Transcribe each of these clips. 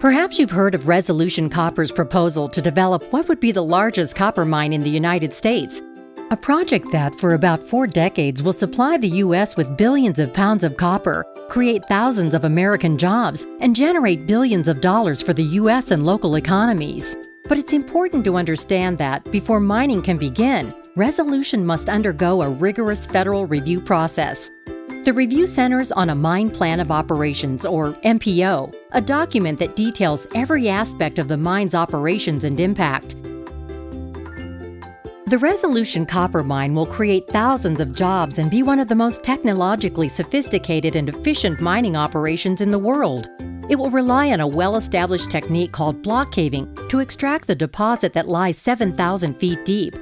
Perhaps you've heard of Resolution Copper's proposal to develop what would be the largest copper mine in the United States. A project that, for about 4 decades, will supply the U.S. with billions of pounds of copper, create thousands of American jobs, and generate billions of dollars for the U.S. and local economies. But it's important to understand that, before mining can begin, Resolution must undergo a rigorous federal review process. The review centers on a Mine Plan of Operations, or MPO, a document that details every aspect of the mine's operations and impact. The Resolution copper mine will create thousands of jobs and be one of the most technologically sophisticated and efficient mining operations in the world. It will rely on a well-established technique called block caving to extract the deposit that lies 7,000 feet deep.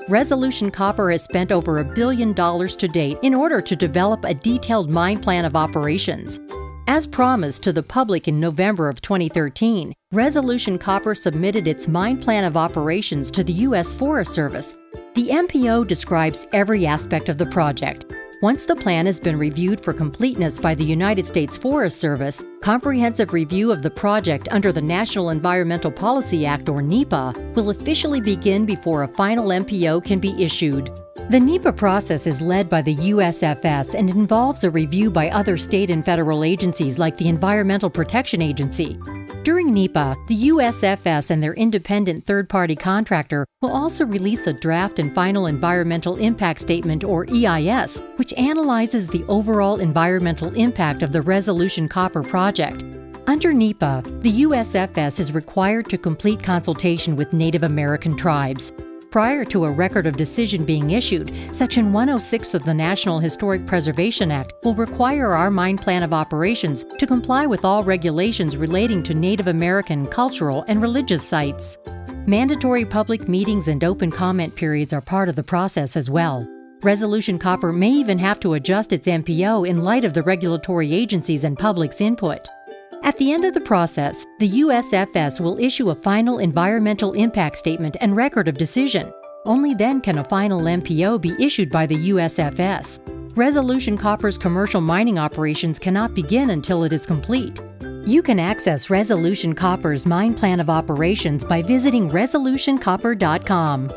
Resolution Copper has spent over $1 billion to date in order to develop a detailed mine plan of operations. As promised to the public in November of 2013, Resolution Copper submitted its Mine Plan of Operations to the U.S. Forest Service. The MPO describes every aspect of the project. Once the plan has been reviewed for completeness by the United States Forest Service, comprehensive review of the project under the National Environmental Policy Act, or NEPA, will officially begin before a final MPO can be issued. The NEPA process is led by the USFS and involves a review by other state and federal agencies like the Environmental Protection Agency. During NEPA, the USFS and their independent third-party contractor will also release a draft and final Environmental Impact Statement, or EIS, which analyzes the overall environmental impact of the Resolution Copper project. Under NEPA, the USFS is required to complete consultation with Native American tribes. Prior to a record of decision being issued, Section 106 of the National Historic Preservation Act will require our Mine Plan of Operations to comply with all regulations relating to Native American cultural and religious sites. Mandatory public meetings and open comment periods are part of the process as well. Resolution Copper may even have to adjust its MPO in light of the regulatory agencies and public's input. At the end of the process, the USFS will issue a final Environmental Impact Statement and Record of Decision. Only then can a final MPO be issued by the USFS. Resolution Copper's commercial mining operations cannot begin until it is complete. You can access Resolution Copper's Mine Plan of Operations by visiting resolutioncopper.com.